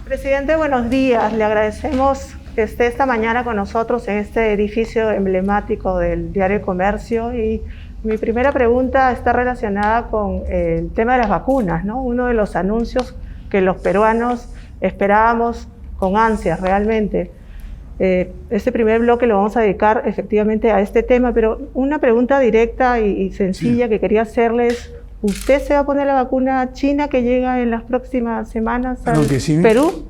Presidente, buenos días. Le agradecemos que esté esta mañana con nosotros en este edificio emblemático del Diario El Comercio. Y mi primera pregunta está relacionada con el tema de las vacunas, ¿no? Uno de los anuncios que los peruanos esperábamos con ansias realmente. Este primer bloque lo vamos a dedicar efectivamente a este tema, pero una pregunta directa y sencilla que quería hacerles. ¿Usted se va a poner la vacuna china que llega en las próximas semanas al Perú?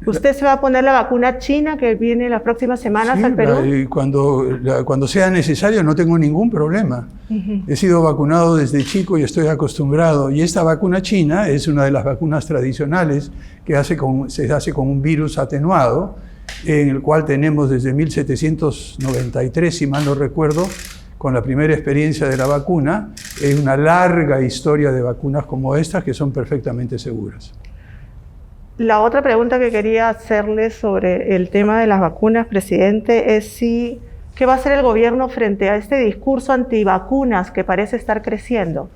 ¿Usted se va a poner la vacuna china que viene en las próximas semanas al Perú? Cuando sea necesario, no tengo ningún problema. He sido vacunado desde chico y estoy acostumbrado. Y esta vacuna china es una de las vacunas tradicionales que se hace con un virus atenuado, en el cual tenemos desde 1793, si mal no recuerdo, con la primera experiencia de la vacuna. Es una larga historia de vacunas como estas que son perfectamente seguras. La otra pregunta que quería hacerle sobre el tema de las vacunas, presidente, es ¿qué va a hacer el gobierno frente a este discurso antivacunas que parece estar creciendo?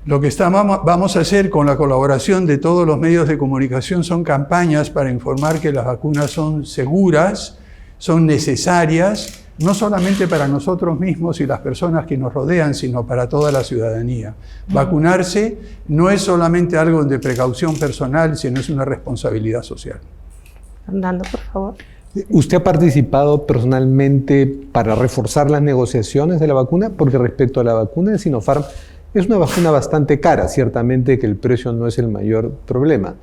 Lo que vamos a hacer con la colaboración de todos los medios de comunicación son campañas para informar que las vacunas son seguras, son necesarias, no solamente para nosotros mismos y las personas que nos rodean, sino para toda la ciudadanía. Vacunarse no es solamente algo de precaución personal, sino es una responsabilidad social. Fernando, por favor. ¿Usted ha participado personalmente para reforzar las negociaciones de la vacuna? Porque respecto a la vacuna de Sinopharm, es una vacuna bastante cara, ciertamente que el precio no es el mayor problema.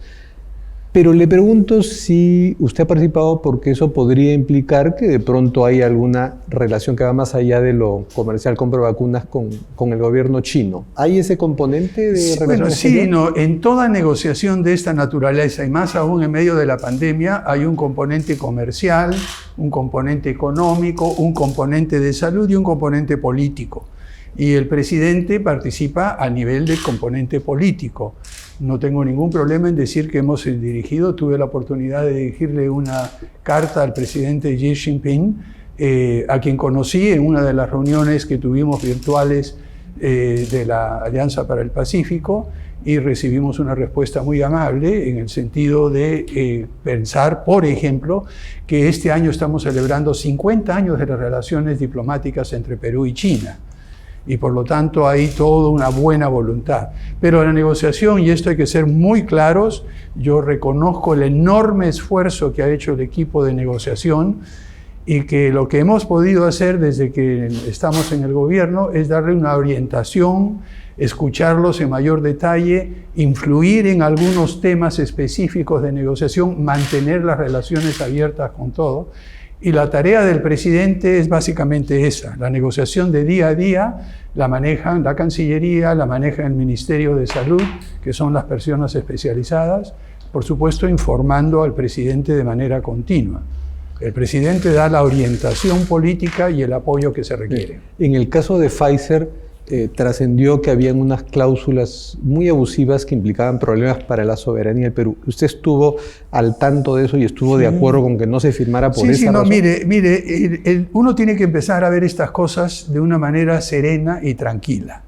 Pero le pregunto si usted ha participado porque eso podría implicar que de pronto hay alguna relación que va más allá de lo comercial, compra vacunas con el gobierno chino. ¿Hay ese componente de relación? Bueno, sí, no, en toda negociación de esta naturaleza, y más aún en medio de la pandemia, hay un componente comercial, un componente económico, un componente de salud y un componente político. Y el presidente participa a nivel del componente político. No tengo ningún problema en decir que hemos dirigido, tuve la oportunidad de dirigirle una carta al presidente Xi Jinping, a quien conocí en una de las reuniones que tuvimos virtuales de la Alianza para el Pacífico, y recibimos una respuesta muy amable en el sentido de pensar, por ejemplo, que este año estamos celebrando 50 años de las relaciones diplomáticas entre Perú y China. Y por lo tanto hay toda una buena voluntad. Pero la negociación, y esto hay que ser muy claros, yo reconozco el enorme esfuerzo que ha hecho el equipo de negociación, y que lo que hemos podido hacer desde que estamos en el gobierno es darle una orientación, escucharlos en mayor detalle, influir en algunos temas específicos de negociación, mantener las relaciones abiertas con todo. Y la tarea del presidente es básicamente esa, la negociación de día a día, la manejan la Cancillería, la maneja el Ministerio de Salud, que son las personas especializadas, por supuesto informando al presidente de manera continua. El presidente da la orientación política y el apoyo que se requiere. En el caso de Pfizer, trascendió que habían unas cláusulas muy abusivas que implicaban problemas para la soberanía del Perú. ¿Usted estuvo al tanto de eso y estuvo de acuerdo con que no se firmara por esa razón? Mire, uno tiene que empezar a ver estas cosas de una manera serena y tranquila.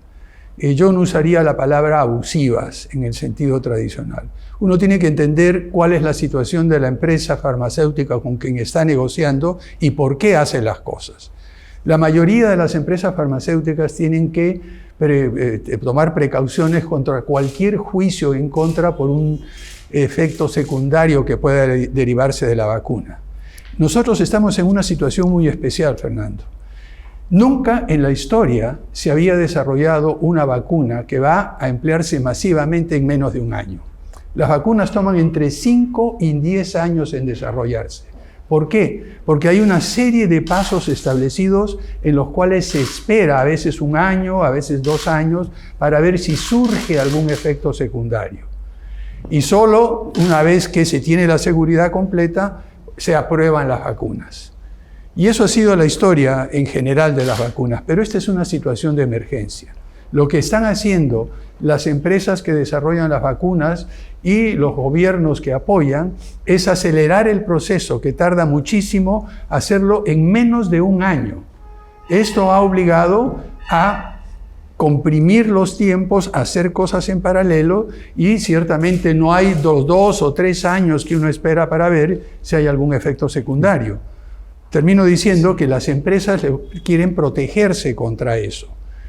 Yo no usaría la palabra abusivas en el sentido tradicional. Uno tiene que entender cuál es la situación de la empresa farmacéutica con quien está negociando y por qué hace las cosas. La mayoría de las empresas farmacéuticas tienen que tomar precauciones contra cualquier juicio en contra por un efecto secundario que pueda derivarse de la vacuna. Nosotros estamos en una situación muy especial, Fernando. Nunca en la historia se había desarrollado una vacuna que va a emplearse masivamente en menos de un año. Las vacunas toman entre 5 y 10 años en desarrollarse. ¿Por qué? Porque hay una serie de pasos establecidos en los cuales se espera a veces un año, a veces 2 años, para ver si surge algún efecto secundario. Y solo una vez que se tiene la seguridad completa, se aprueban las vacunas. Y eso ha sido la historia en general de las vacunas, pero esta es una situación de emergencia. Lo que están haciendo las empresas que desarrollan las vacunas y los gobiernos que apoyan es acelerar el proceso, que tarda muchísimo, hacerlo en menos de un año. Esto ha obligado a comprimir los tiempos, hacer cosas en paralelo, y ciertamente no hay 2 o 3 años que uno espera para ver si hay algún efecto secundario. Termino diciendo que las empresas quieren protegerse contra eso.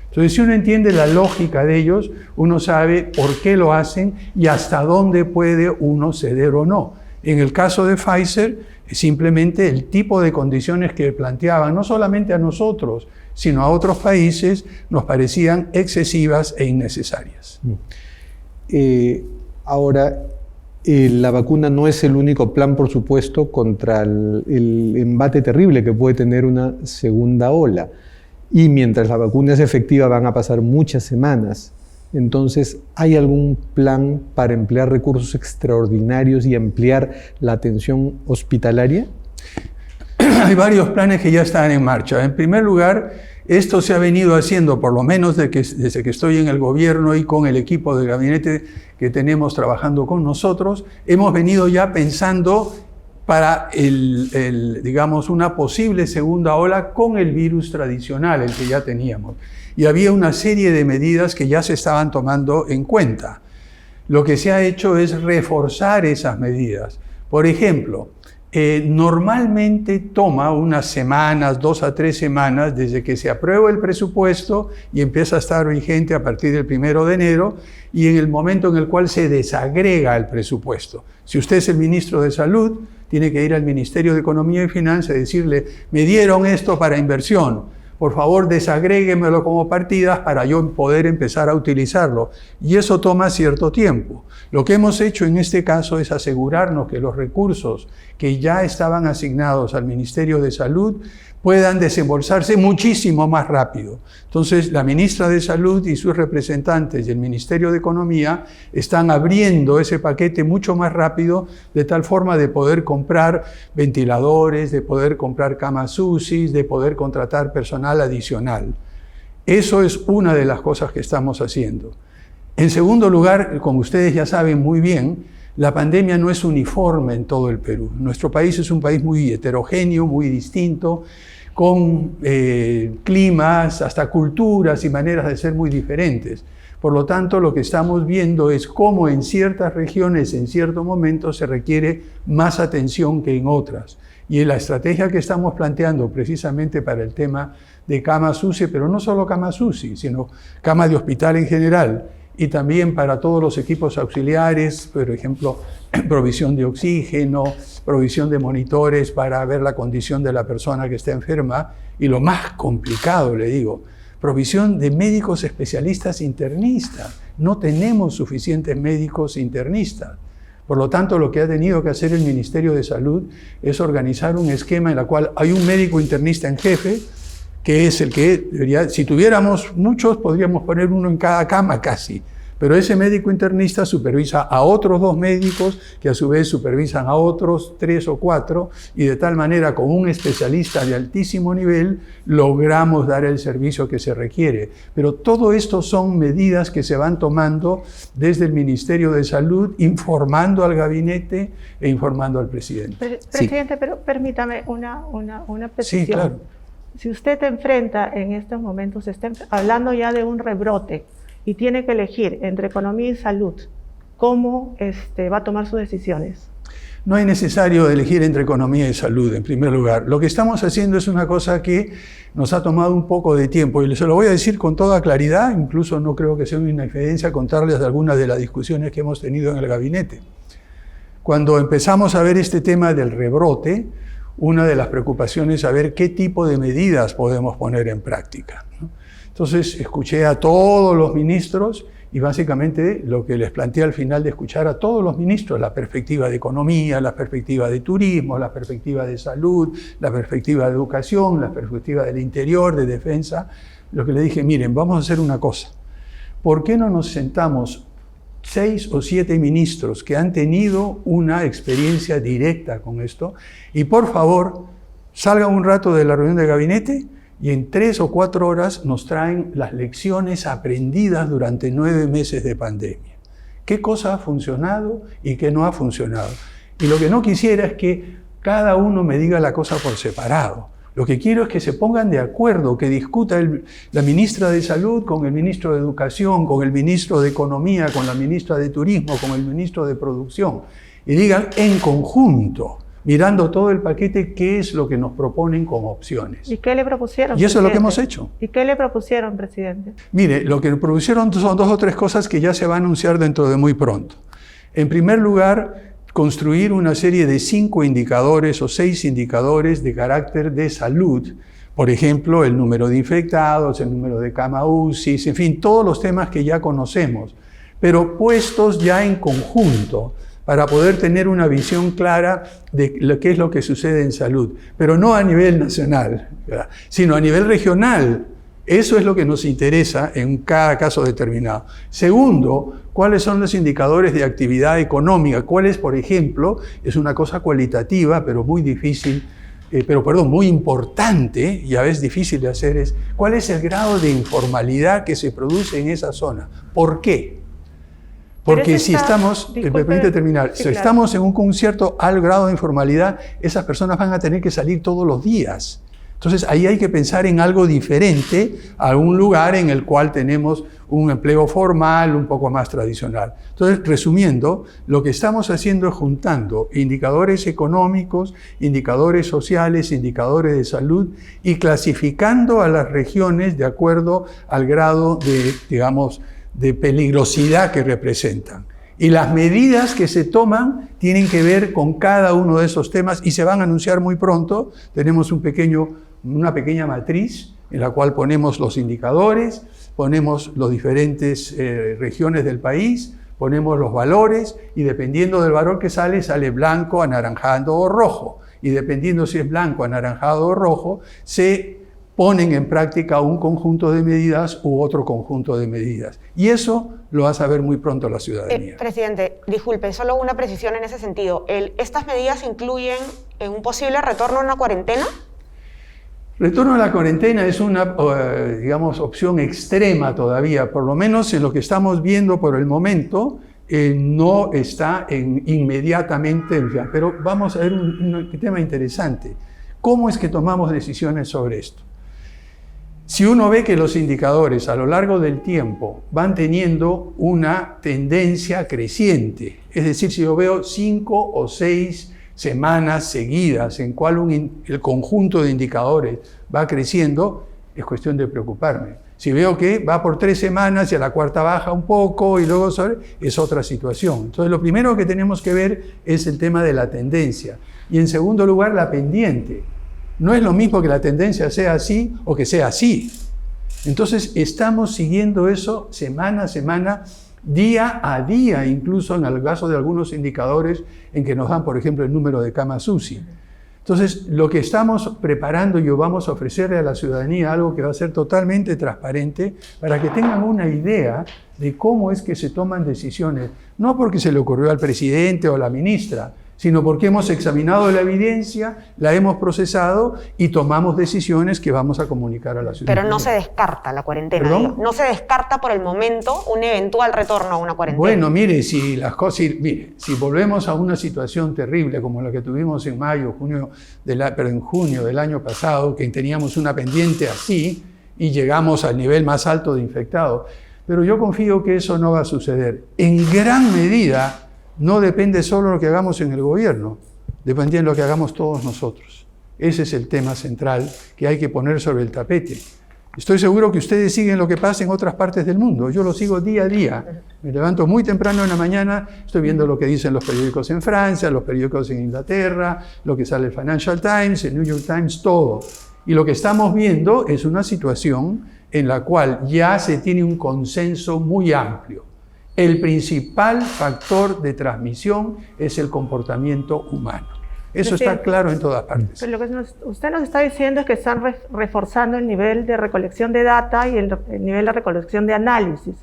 Entonces, si uno entiende la lógica de ellos, uno sabe por qué lo hacen y hasta dónde puede uno ceder o no. En el caso de Pfizer, simplemente el tipo de condiciones que planteaban, no solamente a nosotros, sino a otros países, nos parecían excesivas e innecesarias. Ahora, la vacuna no es el único plan, por supuesto, contra el embate terrible que puede tener una segunda ola. Y mientras la vacuna es efectiva van a pasar muchas semanas. Entonces, ¿hay algún plan para emplear recursos extraordinarios y ampliar la atención hospitalaria? Hay varios planes que ya están en marcha. En primer lugar, esto se ha venido haciendo, por lo menos desde que estoy en el gobierno y con el equipo de gabinete que tenemos trabajando con nosotros, hemos venido ya pensando para digamos, una posible segunda ola con el virus tradicional, el que ya teníamos. Y había una serie de medidas que ya se estaban tomando en cuenta. Lo que se ha hecho es reforzar esas medidas. Por ejemplo, normalmente toma unas semanas, 2 a 3 semanas, desde que se aprueba el presupuesto y empieza a estar vigente a partir del 1 de enero, y en el momento en el cual se desagrega el presupuesto. Si usted es el ministro de Salud, tiene que ir al Ministerio de Economía y Finanzas y decirle: me dieron esto para inversión, por favor desagréguemelo como partidas para yo poder empezar a utilizarlo. Y eso toma cierto tiempo. Lo que hemos hecho en este caso es asegurarnos que los recursos que ya estaban asignados al Ministerio de Salud puedan desembolsarse muchísimo más rápido. Entonces, la ministra de Salud y sus representantes y el Ministerio de Economía están abriendo ese paquete mucho más rápido, de tal forma de poder comprar ventiladores, de poder comprar camas UCI, de poder contratar personal adicional. Eso es una de las cosas que estamos haciendo. En segundo lugar, como ustedes ya saben muy bien, la pandemia no es uniforme en todo el Perú. Nuestro país es un país muy heterogéneo, muy distinto, con climas, hasta culturas y maneras de ser muy diferentes. Por lo tanto, lo que estamos viendo es cómo en ciertas regiones, en ciertos momentos, se requiere más atención que en otras. Y la estrategia que estamos planteando precisamente para el tema de camas UCI, pero no solo camas UCI, sino camas de hospital en general, y también para todos los equipos auxiliares, por ejemplo, provisión de oxígeno, provisión de monitores para ver la condición de la persona que está enferma, y lo más complicado, le digo, provisión de médicos especialistas internistas. No tenemos suficientes médicos internistas. Por lo tanto, lo que ha tenido que hacer el Ministerio de Salud es organizar un esquema en el cual hay un médico internista en jefe, que es el que debería, si tuviéramos muchos, podríamos poner uno en cada cama casi. Pero ese médico internista supervisa a otros 2 médicos, que a su vez supervisan a otros 3 o 4, y de tal manera, con un especialista de altísimo nivel, logramos dar el servicio que se requiere. Pero todo esto son medidas que se van tomando desde el Ministerio de Salud, informando al gabinete e informando al presidente. Presidente, sí. Pero permítame una petición. Sí, claro. Si usted enfrenta en estos momentos, está hablando ya de un rebrote y tiene que elegir entre economía y salud, ¿cómo va a tomar sus decisiones? No es necesario elegir entre economía y salud, en primer lugar. Lo que estamos haciendo es una cosa que nos ha tomado un poco de tiempo, y se lo voy a decir con toda claridad, incluso no creo que sea una infidencia contarles algunas de las discusiones que hemos tenido en el gabinete. Cuando empezamos a ver este tema del rebrote, una de las preocupaciones es saber qué tipo de medidas podemos poner en práctica, ¿no? Entonces escuché a todos los ministros y básicamente lo que les planteé al final de escuchar a todos los ministros, la perspectiva de economía, la perspectiva de turismo, la perspectiva de salud, la perspectiva de educación, la perspectiva del interior, de defensa, lo que le dije: miren, vamos a hacer una cosa. ¿Por qué no nos sentamos 6 o 7 ministros que han tenido una experiencia directa con esto, y por favor salgan un rato de la reunión de gabinete y en 3 o 4 horas nos traen las lecciones aprendidas durante 9 meses de pandemia? ¿Qué cosa ha funcionado y qué no ha funcionado? Y lo que no quisiera es que cada uno me diga la cosa por separado. Lo que quiero es que se pongan de acuerdo, que discuta la ministra de Salud con el ministro de Educación, con el ministro de Economía, con la ministra de Turismo, con el ministro de Producción, y digan en conjunto, mirando todo el paquete, qué es lo que nos proponen como opciones. ¿Y qué le propusieron, Y eso presidente? es lo que hemos hecho. ¿Y qué le propusieron, presidente? Mire, lo que propusieron son 2 o 3 cosas que ya se va a anunciar dentro de muy pronto. En primer lugar, construir una serie de 5 indicadores o 6 indicadores de carácter de salud. Por ejemplo, el número de infectados, el número de cama UCI, en fin, todos los temas que ya conocemos, pero puestos ya en conjunto para poder tener una visión clara de qué es lo que sucede en salud, pero no a nivel nacional, ¿verdad?, sino a nivel regional. Eso es lo que nos interesa en cada caso determinado. Segundo, ¿cuáles son los indicadores de actividad económica? ¿Cuáles, por ejemplo, es una cosa cualitativa, pero muy difícil, muy importante y a veces difícil de hacer, es cuál es el grado de informalidad que se produce en esa zona? ¿Por qué? Porque si estamos, me permite terminar, sí, si estamos en un cierto alto grado de informalidad, esas personas van a tener que salir todos los días. Entonces ahí hay que pensar en algo diferente a un lugar en el cual tenemos un empleo formal, un poco más tradicional. Entonces, resumiendo, lo que estamos haciendo es juntando indicadores económicos, indicadores sociales, indicadores de salud y clasificando a las regiones de acuerdo al grado de, digamos, de peligrosidad que representan. Y las medidas que se toman tienen que ver con cada uno de esos temas y se van a anunciar muy pronto. Tenemos una pequeña matriz en la cual ponemos los indicadores, ponemos las diferentes regiones del país, ponemos los valores y dependiendo del valor que sale, sale blanco, anaranjado o rojo. Y dependiendo si es blanco, anaranjado o rojo, se ponen en práctica un conjunto de medidas u otro conjunto de medidas. Y eso lo va a saber muy pronto la ciudadanía. Presidente, disculpe, solo una precisión en ese sentido. ¿Estas medidas incluyen un posible retorno a una cuarentena? Retorno a la cuarentena es una, digamos, opción extrema todavía, por lo menos en lo que estamos viendo por el momento, no está inmediatamente, pero vamos a ver un tema interesante. ¿Cómo es que tomamos decisiones sobre esto? Si uno ve que los indicadores a lo largo del tiempo van teniendo una tendencia creciente, es decir, si yo veo 5 o 6 semanas seguidas en cual el conjunto de indicadores va creciendo, es cuestión de preocuparme. Si veo que va por 3 semanas y a la cuarta baja un poco y luego es otra situación. Entonces lo primero que tenemos que ver es el tema de la tendencia y en segundo lugar la pendiente. No es lo mismo que la tendencia sea así o que sea así. Entonces estamos siguiendo eso semana a semana, día a día, incluso en el caso de algunos indicadores en que nos dan, por ejemplo, el número de camas UCI. Entonces, lo que estamos preparando y vamos a ofrecerle a la ciudadanía algo que va a ser totalmente transparente para que tengan una idea de cómo es que se toman decisiones, no porque se le ocurrió al presidente o a la ministra, sino porque hemos examinado la evidencia, la hemos procesado y tomamos decisiones que vamos a comunicar a la ciudadanía. Pero no se descarta la cuarentena. ¿Perdón? No se descarta por el momento un eventual retorno a una cuarentena. Bueno, mire, si volvemos a una situación terrible como la que tuvimos en junio del año pasado, que teníamos una pendiente así y llegamos al nivel más alto de infectados, pero yo confío que eso no va a suceder. En gran medida, no depende solo de lo que hagamos en el gobierno, depende de lo que hagamos todos nosotros. Ese es el tema central que hay que poner sobre el tapete. Estoy seguro que ustedes siguen lo que pasa en otras partes del mundo. Yo lo sigo día a día. Me levanto muy temprano en la mañana, estoy viendo lo que dicen los periódicos en Francia, los periódicos en Inglaterra, lo que sale el Financial Times, el New York Times, todo. Y lo que estamos viendo es una situación en la cual ya se tiene un consenso muy amplio. El principal factor de transmisión es el comportamiento humano. Eso está claro en todas partes. Pero lo que usted nos está diciendo es que están reforzando el nivel de recolección de data y el nivel de recolección de análisis.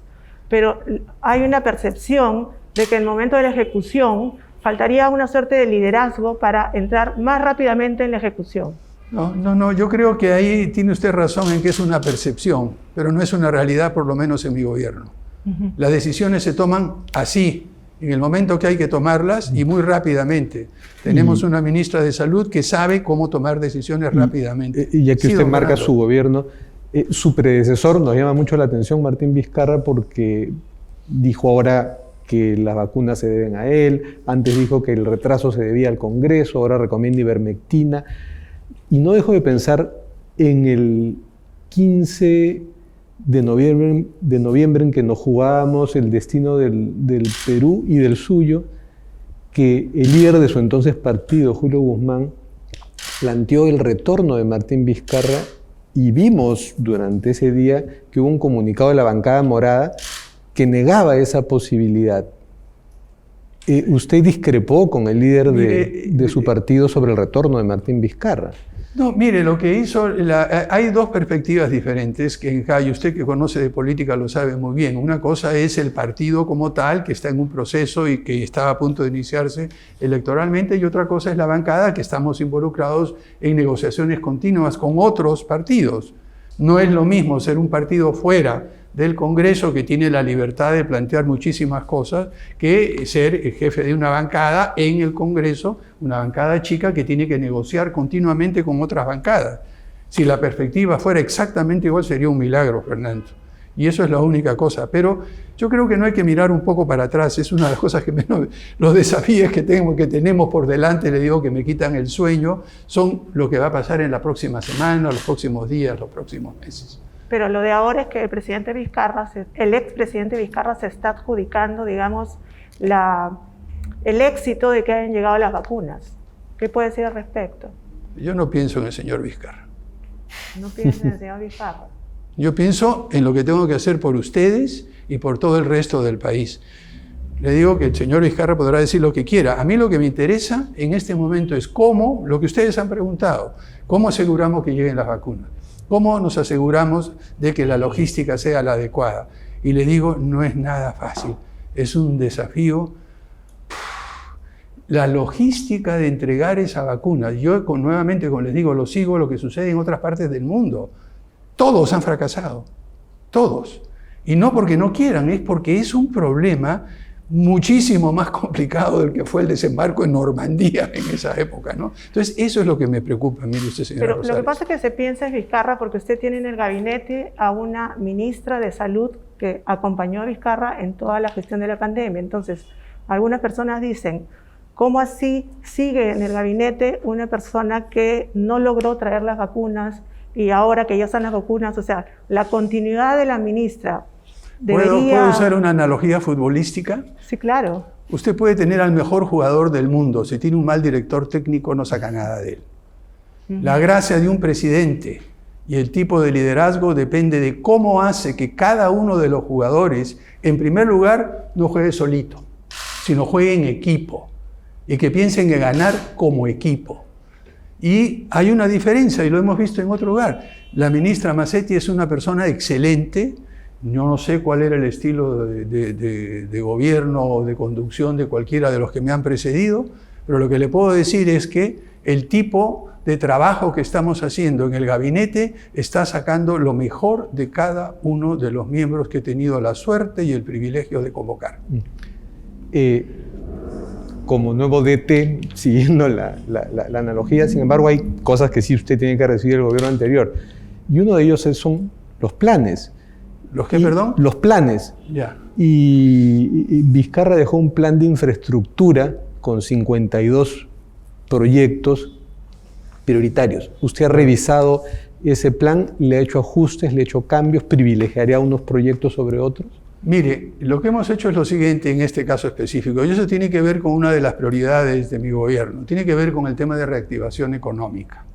Pero hay una percepción de que en el momento de la ejecución faltaría una suerte de liderazgo para entrar más rápidamente en la ejecución. No, yo creo que ahí tiene usted razón en que es una percepción, pero no es una realidad, por lo menos en mi gobierno. Las decisiones se toman así, en el momento que hay que tomarlas y muy rápidamente. Tenemos una ministra de Salud que sabe cómo tomar decisiones rápidamente. Y ya que usted marca Fernando. su gobierno, su predecesor nos llama mucho la atención, Martín Vizcarra, porque dijo ahora que las vacunas se deben a él, antes dijo que el retraso se debía al Congreso, ahora recomienda ivermectina. Y no dejo de pensar en el 15 de noviembre en que nos jugábamos el destino del Perú y del suyo, que el líder de su entonces partido, Julio Guzmán, planteó el retorno de Martín Vizcarra y vimos durante ese día que hubo un comunicado de la bancada morada que negaba esa posibilidad. ¿Usted discrepó con el líder de su partido sobre el retorno de Martín Vizcarra? No, mire, lo que hizo, hay dos perspectivas diferentes que en Jaya, usted que conoce de política lo sabe muy bien. Una cosa es el partido como tal, que está en un proceso y que está a punto de iniciarse electoralmente, y otra cosa es la bancada, que estamos involucrados en negociaciones continuas con otros partidos. No es lo mismo ser un partido fuera del Congreso, que tiene la libertad de plantear muchísimas cosas, que ser el jefe de una bancada en el Congreso, una bancada chica que tiene que negociar continuamente con otras bancadas. Si la perspectiva fuera exactamente igual, sería un milagro, Fernando. Y eso es la única cosa. Pero yo creo que no hay que mirar un poco para atrás. Es una de las cosas que menos, los desafíos que tenemos por delante, le digo, que me quitan el sueño, son lo que va a pasar en la próxima semana, los próximos días, los próximos meses. Pero lo de ahora es que el expresidente Vizcarra se está adjudicando, digamos, el éxito de que hayan llegado las vacunas. ¿Qué puede decir al respecto? Yo no pienso en el señor Vizcarra. No piensa en el señor Vizcarra. Yo pienso en lo que tengo que hacer por ustedes y por todo el resto del país. Le digo que el señor Vizcarra podrá decir lo que quiera. A mí lo que me interesa en este momento es cómo, lo que ustedes han preguntado, cómo aseguramos que lleguen las vacunas. ¿Cómo nos aseguramos de que la logística sea la adecuada? Y le digo, no es nada fácil, es un desafío. La logística de entregar esa vacuna, yo nuevamente, como les digo, lo sigo lo que sucede en otras partes del mundo. Todos han fracasado, todos. Y no porque no quieran, es porque es un problema muchísimo más complicado del que fue el desembarco en Normandía en esa época, ¿no? Entonces, eso es lo que me preocupa, mire usted, señora Pero Rosales. lo que pasa es que se piensa en Vizcarra porque usted tiene en el gabinete a una ministra de Salud que acompañó a Vizcarra en toda la gestión de la pandemia. Entonces, algunas personas dicen, ¿cómo así sigue en el gabinete una persona que no logró traer las vacunas y ahora que ya están las vacunas? O sea, la continuidad de la ministra debería... ¿Puedo usar una analogía futbolística? Sí, claro. Usted puede tener al mejor jugador del mundo, si tiene un mal director técnico no saca nada de él. La gracia de un presidente y el tipo de liderazgo depende de cómo hace que cada uno de los jugadores, en primer lugar, no juegue solito, sino juegue en equipo y que piensen en ganar como equipo. Y hay una diferencia, y lo hemos visto en otro lugar. La ministra Massetti es una persona excelente. Yo no sé cuál era el estilo de gobierno o de conducción de cualquiera de los que me han precedido, pero lo que le puedo decir es que el tipo de trabajo que estamos haciendo en el gabinete está sacando lo mejor de cada uno de los miembros que he tenido la suerte y el privilegio de convocar. Como nuevo DT, siguiendo la analogía, sin embargo, hay cosas que sí usted tiene que recibir del gobierno anterior. Y uno de ellos son los planes. ¿Los qué, perdón? Los planes. Ya. Y Vizcarra dejó un plan de infraestructura con 52 proyectos prioritarios. ¿Usted ha revisado ese plan? ¿Le ha hecho ajustes? ¿Le ha hecho cambios? ¿Privilegiaría unos proyectos sobre otros? Mire, lo que hemos hecho es lo siguiente en este caso específico, y eso tiene que ver con una de las prioridades de mi gobierno, tiene que ver con el tema de reactivación económica.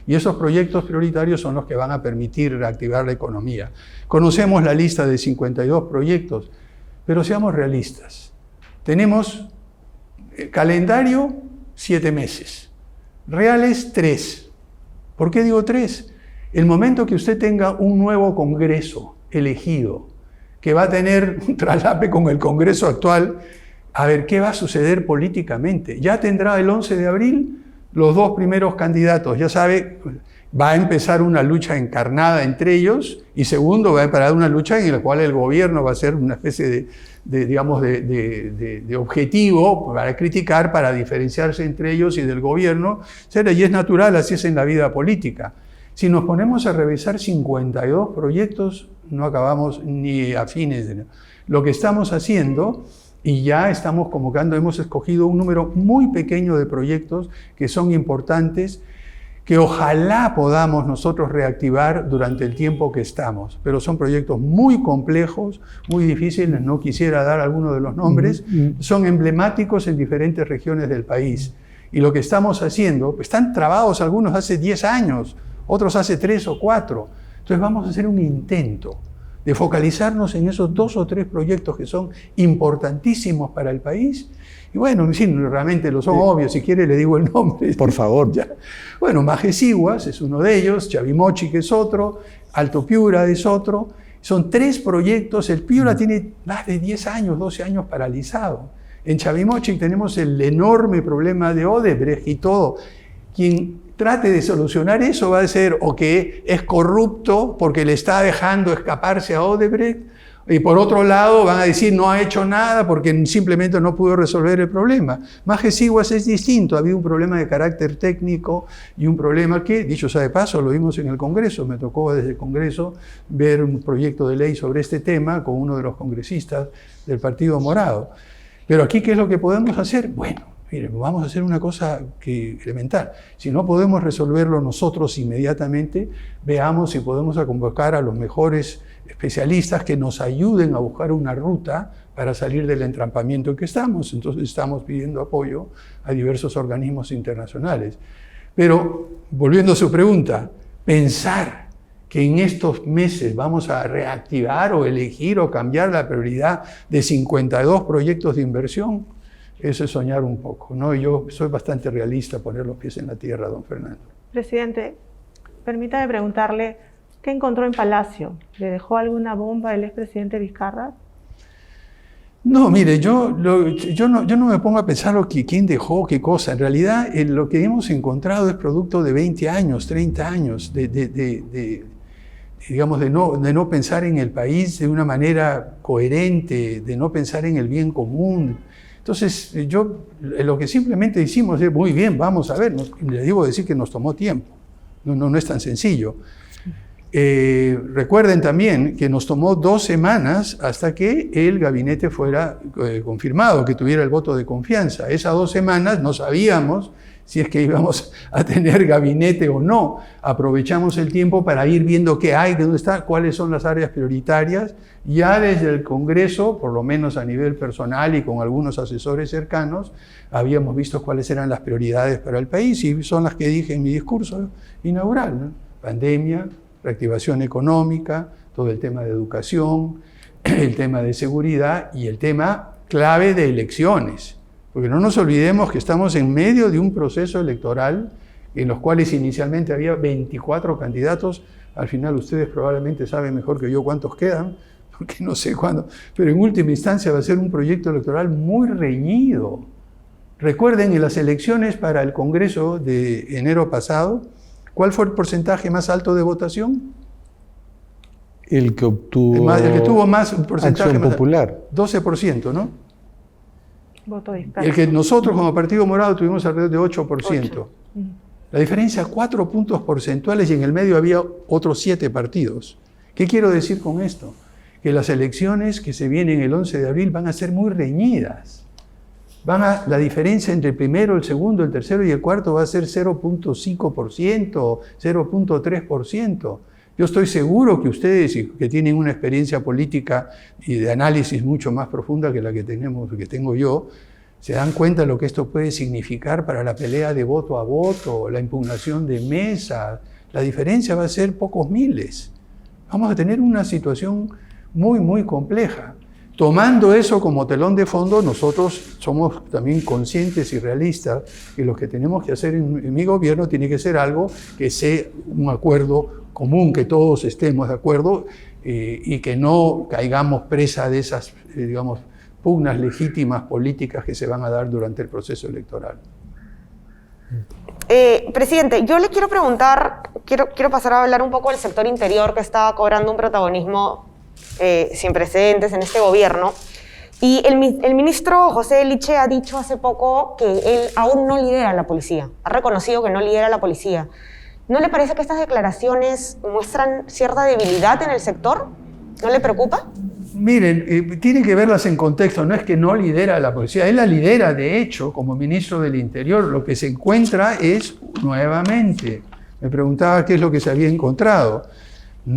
Y esos proyectos prioritarios son los que van a permitir reactivar la economía. Conocemos la lista de 52 proyectos, pero seamos realistas. Tenemos calendario 7 meses, reales 3. ¿Por qué digo 3? El momento que usted tenga un nuevo Congreso elegido, que va a tener un traslape con el Congreso actual, a ver qué va a suceder políticamente. Ya tendrá el 11 de abril los 2 primeros candidatos, ya sabe, va a empezar una lucha encarnada entre ellos, y segundo, va a empezar una lucha en la cual el gobierno va a ser una especie de objetivo para criticar, para diferenciarse entre ellos y del gobierno, y es natural, así es en la vida política. Si nos ponemos a revisar 52 proyectos, no acabamos ni a fines de... Lo que estamos haciendo, y ya estamos convocando, hemos escogido un número muy pequeño de proyectos que son importantes, que ojalá podamos nosotros reactivar durante el tiempo que estamos. Pero son proyectos muy complejos, muy difíciles, no quisiera dar algunos de los nombres, son emblemáticos en diferentes regiones del país. Y lo que estamos haciendo, están trabados algunos hace 10 años, otros hace 3 o 4. Entonces vamos a hacer un intento de focalizarnos en esos 2 o 3 proyectos que son importantísimos para el país. Y bueno, sí, realmente lo son obvios, si quiere le digo el nombre. Por favor. Ya. Bueno, Majeciguas es uno de ellos, Chavimochi que es otro, Alto Piura es otro. Son 3 proyectos, el Piura tiene más de 10 años, 12 años paralizado. En Chavimochi tenemos el enorme problema de Odebrecht y todo. Quien trate de solucionar eso va a ser o que es corrupto porque le está dejando escaparse a Odebrecht, y por otro lado van a decir no ha hecho nada porque simplemente no pudo resolver el problema. Majeciguas es distinto, había un problema de carácter técnico y un problema que, dicho sea de paso, lo vimos en el Congreso, me tocó desde el Congreso ver un proyecto de ley sobre este tema con uno de los congresistas del Partido Morado. Pero aquí, ¿qué es lo que podemos hacer? Bueno, miren, vamos a hacer una cosa elemental. Si no podemos resolverlo nosotros inmediatamente, veamos si podemos convocar a los mejores especialistas que nos ayuden a buscar una ruta para salir del entrampamiento en que estamos. Entonces estamos pidiendo apoyo a diversos organismos internacionales. Pero, volviendo a su pregunta, pensar que en estos meses vamos a reactivar o elegir o cambiar la prioridad de 52 proyectos de inversión, eso es soñar un poco, ¿no? Yo soy bastante realista, poner los pies en la tierra, don Fernando. Presidente, permítame preguntarle, ¿qué encontró en Palacio? ¿Le dejó alguna bomba el expresidente Vizcarra? No, mire, yo no me pongo a pensar quién dejó qué cosa. En realidad, lo que hemos encontrado es producto de 20 años, 30 años, de no pensar en el país de una manera coherente, de no pensar en el bien común. Entonces, lo que simplemente hicimos es, muy bien, vamos a ver, le debo decir que nos tomó tiempo, no es tan sencillo. Recuerden también que nos tomó 2 semanas hasta que el gabinete fuera confirmado, que tuviera el voto de confianza. Esas 2 semanas no sabíamos si es que íbamos a tener gabinete o no. Aprovechamos el tiempo para ir viendo qué hay, dónde está, cuáles son las áreas prioritarias. Ya desde el Congreso, por lo menos a nivel personal y con algunos asesores cercanos, habíamos visto cuáles eran las prioridades para el país y son las que dije en mi discurso inaugural, ¿no? Pandemia, reactivación económica, todo el tema de educación, el tema de seguridad y el tema clave de elecciones. Porque no nos olvidemos que estamos en medio de un proceso electoral en los cuales inicialmente había 24 candidatos. Al final ustedes probablemente saben mejor que yo cuántos quedan, porque no sé cuándo. Pero en última instancia va a ser un proyecto electoral muy reñido. Recuerden, en las elecciones para el Congreso de enero pasado, ¿cuál fue el porcentaje más alto de votación? El que obtuvo... El que tuvo más porcentaje Acción Popular. 12%, ¿no? Voto disperso. El que nosotros como Partido Morado tuvimos alrededor de 8%. La diferencia, 4 puntos porcentuales, y en el medio había otros 7 partidos. ¿Qué quiero decir con esto? Que las elecciones que se vienen el 11 de abril van a ser muy reñidas. La diferencia entre el primero, el segundo, el tercero y el cuarto va a ser 0.5%, 0.3%. Yo estoy seguro que ustedes, que tienen una experiencia política y de análisis mucho más profunda que la que tengo yo, se dan cuenta de lo que esto puede significar para la pelea de voto a voto, la impugnación de mesa. La diferencia va a ser pocos miles. Vamos a tener una situación muy, muy compleja. Tomando eso como telón de fondo, nosotros somos también conscientes y realistas que lo que tenemos que hacer en mi gobierno tiene que ser algo que sea un acuerdo común, que todos estemos de acuerdo y que no caigamos presa de esas, pugnas legítimas políticas que se van a dar durante el proceso electoral. Presidente, yo le quiero preguntar, quiero pasar a hablar un poco del sector interior que está cobrando un protagonismo sin precedentes en este gobierno. Y el ministro José Eliche ha dicho hace poco que él aún no lidera la policía. Ha reconocido que no lidera la policía. ¿No le parece que estas declaraciones muestran cierta debilidad en el sector? ¿No le preocupa? Miren, tiene que verlas en contexto. No es que no lidera la policía, él la lidera, de hecho, como ministro del Interior. Lo que se encuentra es, nuevamente, me preguntaba qué es lo que se había encontrado.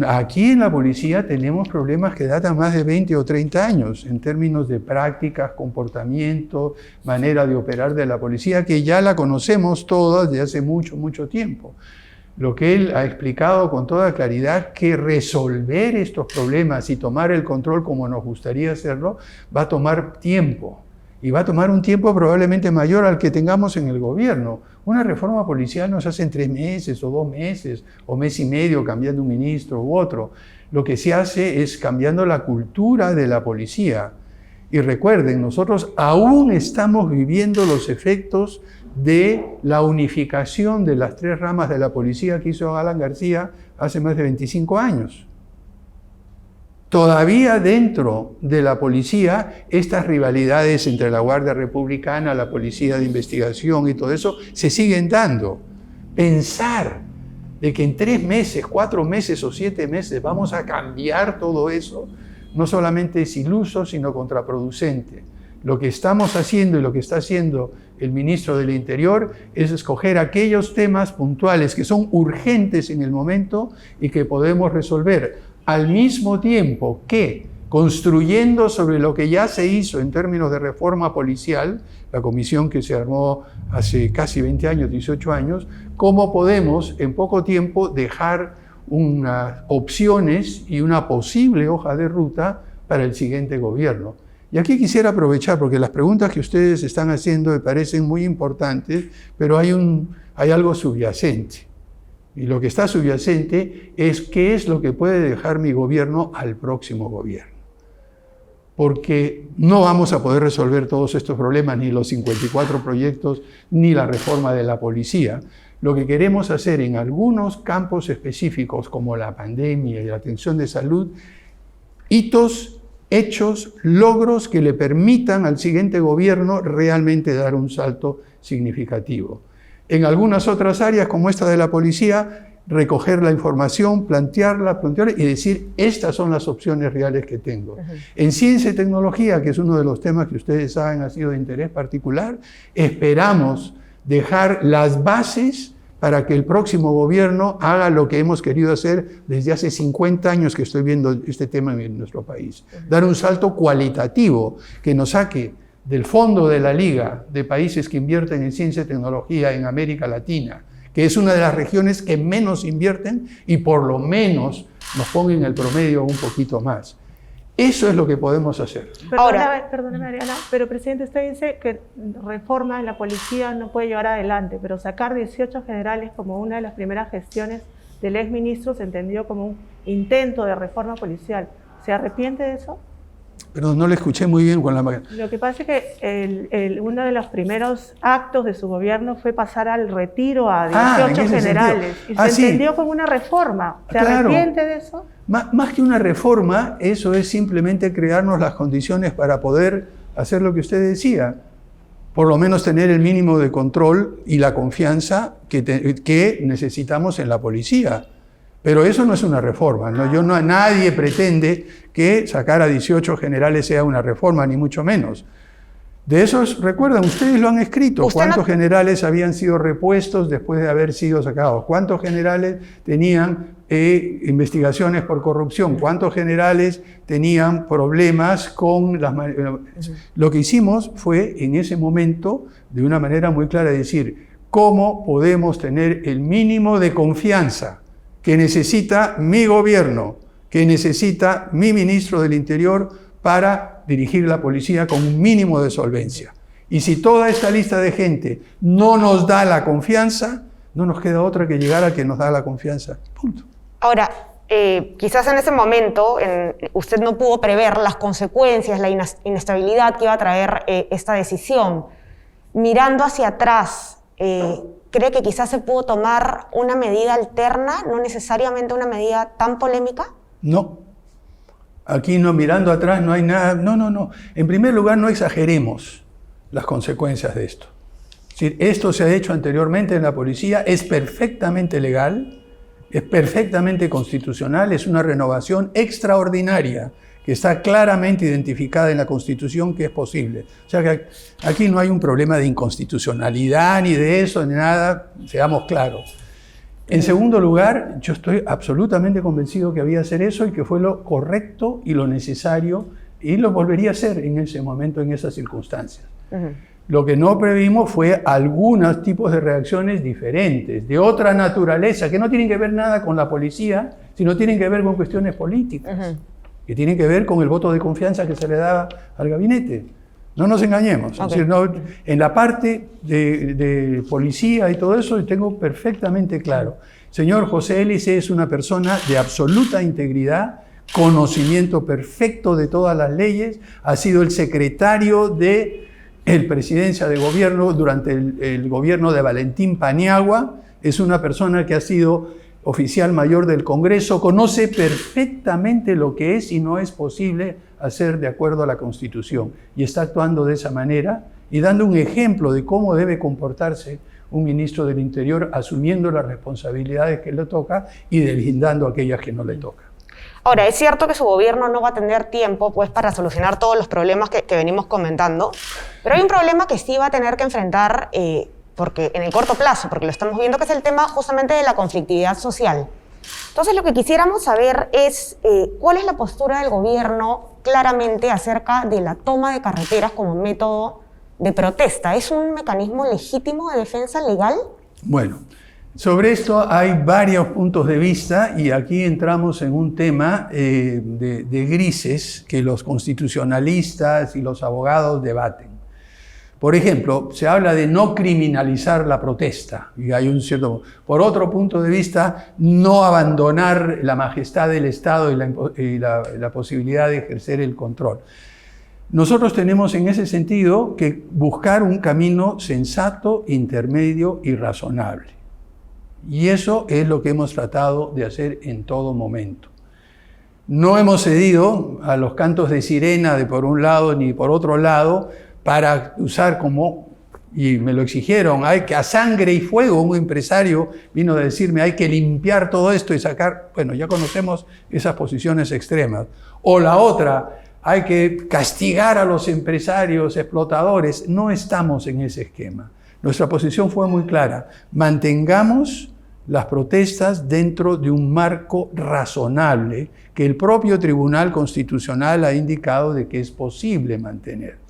Aquí en la policía tenemos problemas que datan más de 20 o 30 años en términos de prácticas, comportamiento, manera de operar de la policía, que ya la conocemos todas desde hace mucho, mucho tiempo. Lo que él ha explicado con toda claridad, que resolver estos problemas y tomar el control como nos gustaría hacerlo, va a tomar tiempo. Y va a tomar un tiempo probablemente mayor al que tengamos en el gobierno. Una reforma policial no se hace en 3 meses o 2 meses o mes y medio cambiando un ministro u otro. Lo que se hace es cambiando la cultura de la policía. Y recuerden, nosotros aún estamos viviendo los efectos de la unificación de las 3 ramas de la policía que hizo Alan García hace más de 25 años. Todavía dentro de la policía, estas rivalidades entre la Guardia Republicana, la Policía de Investigación y todo eso se siguen dando. Pensar de que en 3 meses, 4 meses o 7 meses vamos a cambiar todo eso, no solamente es iluso, sino contraproducente. Lo que estamos haciendo y lo que está haciendo el ministro del Interior es escoger aquellos temas puntuales que son urgentes en el momento y que podemos resolver, al mismo tiempo que construyendo sobre lo que ya se hizo en términos de reforma policial, la comisión que se armó hace casi 20 años, 18 años, cómo podemos en poco tiempo dejar unas opciones y una posible hoja de ruta para el siguiente gobierno. Y aquí quisiera aprovechar, porque las preguntas que ustedes están haciendo me parecen muy importantes, pero hay algo subyacente. Y lo que está subyacente es qué es lo que puede dejar mi gobierno al próximo gobierno. Porque no vamos a poder resolver todos estos problemas, ni los 54 proyectos, ni la reforma de la policía. Lo que queremos hacer en algunos campos específicos, como la pandemia y la atención de salud, hitos, hechos, logros que le permitan al siguiente gobierno realmente dar un salto significativo. En algunas otras áreas, como esta de la policía, recoger la información, plantearla y decir, estas son las opciones reales que tengo. En ciencia y tecnología, que es uno de los temas que ustedes saben ha sido de interés particular, esperamos dejar las bases para que el próximo gobierno haga lo que hemos querido hacer desde hace 50 años que estoy viendo este tema en nuestro país. Dar un salto cualitativo que nos saque del fondo de la liga de países que invierten en ciencia y tecnología en América Latina, que es una de las regiones que menos invierten, y por lo menos nos pongan el promedio un poquito más. Eso es lo que podemos hacer. Perdóname, Mariana, pero presidente, usted dice que reforma en la policía no puede llevar adelante, pero sacar 18 generales como una de las primeras gestiones del exministro se entendió como un intento de reforma policial. ¿Se arrepiente de eso? Perdón, no le escuché muy bien con la máquina. Lo que pasa es que uno de los primeros actos de su gobierno fue pasar al retiro a 18 generales. Y se entendió como una reforma. ¿Se arrepiente de eso? Más que una reforma, eso es simplemente crearnos las condiciones para poder hacer lo que usted decía. Por lo menos tener el mínimo de control y la confianza que necesitamos en la policía. Pero eso no es una reforma, ¿no? Nadie pretende que sacar a 18 generales sea una reforma, ni mucho menos. De esos, recuerdan, ustedes lo han escrito, ¿cuántos generales habían sido repuestos después de haber sido sacados? ¿Cuántos generales tenían investigaciones por corrupción? ¿Cuántos generales tenían problemas con las... Lo que hicimos fue, en ese momento, de una manera muy clara, decir, ¿cómo podemos tener el mínimo de confianza que necesita mi gobierno, que necesita mi ministro del Interior para dirigir la policía con un mínimo de solvencia? Y si toda esta lista de gente no nos da la confianza, no nos queda otra que llegar a que nos da la confianza. Punto. Ahora, quizás en ese momento usted no pudo prever las consecuencias, la inestabilidad que iba a traer esta decisión. Mirando hacia atrás, ¿cree que quizás se pudo tomar una medida alterna, no necesariamente una medida tan polémica? No. Aquí no, mirando atrás no hay nada. No. En primer lugar, no exageremos las consecuencias de esto. Es decir, esto se ha hecho anteriormente en la policía, es perfectamente legal, es perfectamente constitucional, es una renovación extraordinaria que está claramente identificada en la Constitución que es posible. O sea que aquí no hay un problema de inconstitucionalidad ni de eso, ni nada, seamos claros. En segundo lugar, yo estoy absolutamente convencido que había que hacer eso y que fue lo correcto y lo necesario y lo volvería a hacer en ese momento, en esas circunstancias. Lo que no previmos fue algunos tipos de reacciones diferentes, de otra naturaleza, que no tienen que ver nada con la policía, sino tienen que ver con cuestiones políticas, que tienen que ver con el voto de confianza que se le daba al gabinete. No nos engañemos. Okay. Es decir, no, en la parte de policía y todo eso tengo perfectamente claro. Señor José Hélice es una persona de absoluta integridad, conocimiento perfecto de todas las leyes, ha sido el secretario de presidencia de gobierno durante el gobierno de Valentín Paniagua, es una persona que ha sido oficial mayor del Congreso, conoce perfectamente lo que es y no es posible hacer de acuerdo a la Constitución y está actuando de esa manera y dando un ejemplo de cómo debe comportarse un ministro del Interior asumiendo las responsabilidades que le toca y deslindando aquellas que no le toca. Ahora, es cierto que su gobierno no va a tener tiempo pues, para solucionar todos los problemas que venimos comentando, pero hay un problema que sí va a tener que enfrentar porque en el corto plazo, porque lo estamos viendo, que es el tema justamente de la conflictividad social. Entonces, lo que quisiéramos saber es cuál es la postura del gobierno claramente acerca de la toma de carreteras como método de protesta. ¿Es un mecanismo legítimo de defensa legal? Bueno, sobre esto hay varios puntos de vista y aquí entramos en un tema de grises que los constitucionalistas y los abogados debaten. Por ejemplo, se habla de no criminalizar la protesta, y hay un cierto... Por otro punto de vista, no abandonar la majestad del Estado y la posibilidad de ejercer el control. Nosotros tenemos en ese sentido que buscar un camino sensato, intermedio y razonable. Y eso es lo que hemos tratado de hacer en todo momento. No hemos cedido a los cantos de sirena de por un lado ni por otro lado, para usar como, y me lo exigieron, hay que a sangre y fuego, un empresario vino a decirme hay que limpiar todo esto y sacar, bueno, ya conocemos esas posiciones extremas. O la otra, hay que castigar a los empresarios explotadores. No estamos en ese esquema. Nuestra posición fue muy clara, mantengamos las protestas dentro de un marco razonable que el propio Tribunal Constitucional ha indicado de que es posible mantener.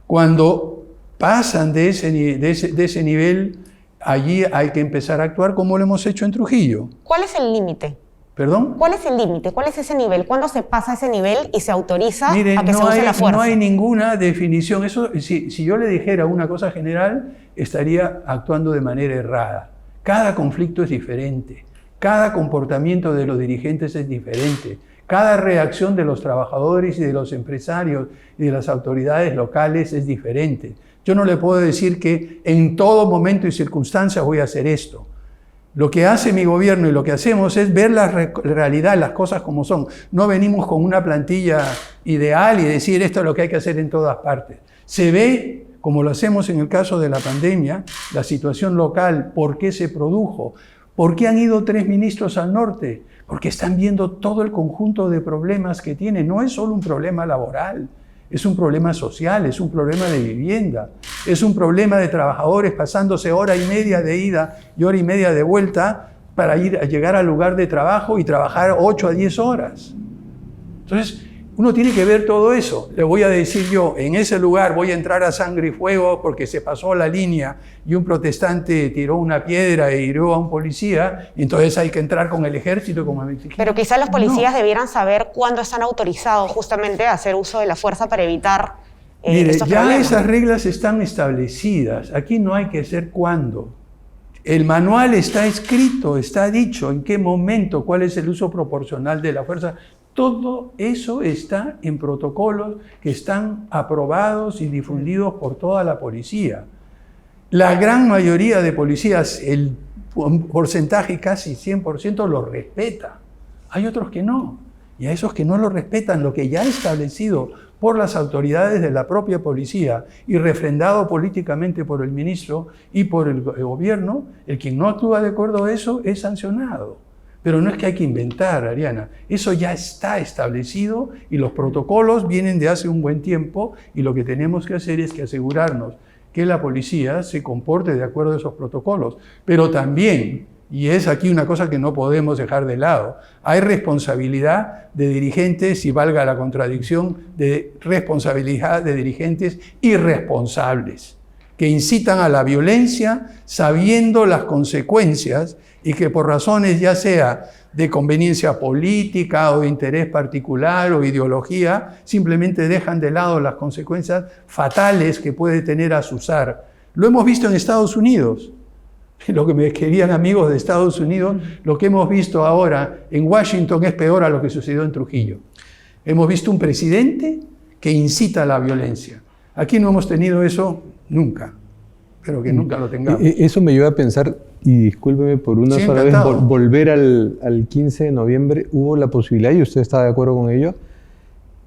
Cuando pasan de ese nivel, allí hay que empezar a actuar como lo hemos hecho en Trujillo. ¿Cuál es el límite? ¿Perdón? ¿Cuál es el límite? ¿Cuál es ese nivel? ¿Cuándo se pasa ese nivel y se autoriza a que se use la fuerza? No hay ninguna definición. Eso, si yo le dijera una cosa general, estaría actuando de manera errada. Cada conflicto es diferente. Cada comportamiento de los dirigentes es diferente. Cada reacción de los trabajadores y de los empresarios y de las autoridades locales es diferente. Yo no le puedo decir que en todo momento y circunstancia voy a hacer esto. Lo que hace mi gobierno y lo que hacemos es ver la realidad, las cosas como son. No venimos con una plantilla ideal y decir esto es lo que hay que hacer en todas partes. Se ve, como lo hacemos en el caso de la pandemia, la situación local, por qué se produjo, por qué han ido 3 ministros al norte, porque están viendo todo el conjunto de problemas que tienen. No es solo un problema laboral, es un problema social, es un problema de vivienda, es un problema de trabajadores pasándose hora y media de ida y hora y media de vuelta para llegar al lugar de trabajo y trabajar 8 a 10 horas. Entonces, uno tiene que ver todo eso. Le voy a decir yo, en ese lugar voy a entrar a sangre y fuego porque se pasó la línea y un protestante tiró una piedra e hirió a un policía, y entonces hay que entrar con el ejército como me exigieron. Pero quizás los policías debieran saber cuándo están autorizados justamente a hacer uso de la fuerza para evitar estos ya problemas. Esas reglas están establecidas. Aquí no hay que hacer cuándo. El manual está escrito, está dicho en qué momento, cuál es el uso proporcional de la fuerza. Todo eso está en protocolos que están aprobados y difundidos por toda la policía. La gran mayoría de policías, el porcentaje casi 100% lo respeta. Hay otros que no. y a esos que no lo respetan, lo que ya ha establecido por las autoridades de la propia policía y refrendado políticamente por el ministro y por el gobierno, el quien no actúa de acuerdo a eso es sancionado. Pero no es que hay que inventar, Ariana, eso ya está establecido y los protocolos vienen de hace un buen tiempo y lo que tenemos que hacer es que asegurarnos que la policía se comporte de acuerdo a esos protocolos. Pero también, y es aquí una cosa que no podemos dejar de lado, hay responsabilidad de dirigentes, y valga la contradicción, de responsabilidad de dirigentes irresponsables, que incitan a la violencia sabiendo las consecuencias y que por razones ya sea de conveniencia política o de interés particular o ideología, simplemente dejan de lado las consecuencias fatales que puede tener azuzar. Lo hemos visto en Estados Unidos. Lo que me querían amigos de Estados Unidos, lo que hemos visto ahora en Washington es peor a lo que sucedió en Trujillo. Hemos visto un presidente que incita a la violencia. Aquí no hemos tenido eso nunca, pero que nunca lo tengamos. Eso me lleva a pensar, y discúlpeme por una sola vez, volver al 15 de noviembre, hubo la posibilidad, y usted está de acuerdo con ello,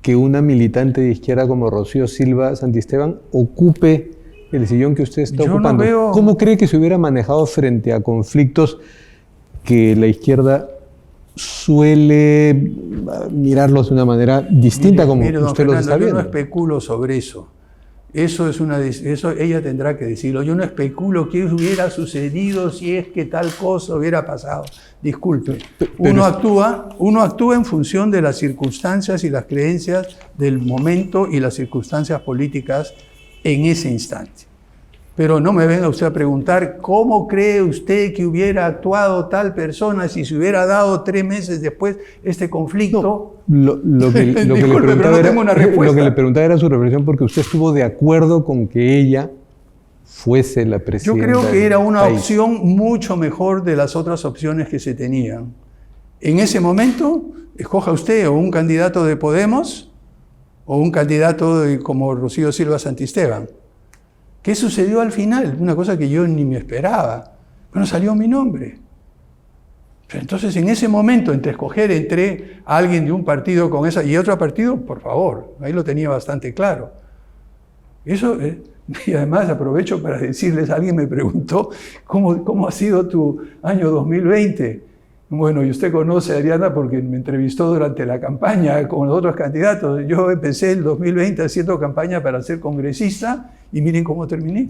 que una militante de izquierda como Rocío Silva Santisteban ocupe el sillón que usted está ocupando. No veo... ¿Cómo cree que se hubiera manejado frente a conflictos que la izquierda suele mirarlos de una manera distinta, como usted los está viendo? Yo no especulo sobre eso. Eso ella tendrá que decirlo. Yo no especulo qué hubiera sucedido si es que tal cosa hubiera pasado. Disculpe. Uno actúa en función de las circunstancias y las creencias del momento y las circunstancias políticas en ese instante. Pero no me venga usted a preguntar cómo cree usted que hubiera actuado tal persona si se hubiera dado 3 meses después este conflicto. No, lo que le preguntaba era su reflexión, porque usted estuvo de acuerdo con que ella fuese la presidenta. Yo creo que era una país. opción mucho mejor de las otras opciones que se tenían. En ese momento, escoja usted o un candidato de Podemos o un candidato como Rocío Silva Santisteban. ¿Qué sucedió al final? Una cosa que yo ni me esperaba. Bueno, salió mi nombre. Pero entonces, en ese momento, entre escoger entre alguien de un partido con esa y otro partido, por favor, ahí lo tenía bastante claro. Eso, y además aprovecho para decirles, alguien me preguntó, ¿cómo ha sido tu año 2020? Bueno, y usted conoce a Ariana porque me entrevistó durante la campaña con los otros candidatos. Yo empecé el 2020 haciendo campaña para ser congresista y miren cómo terminé.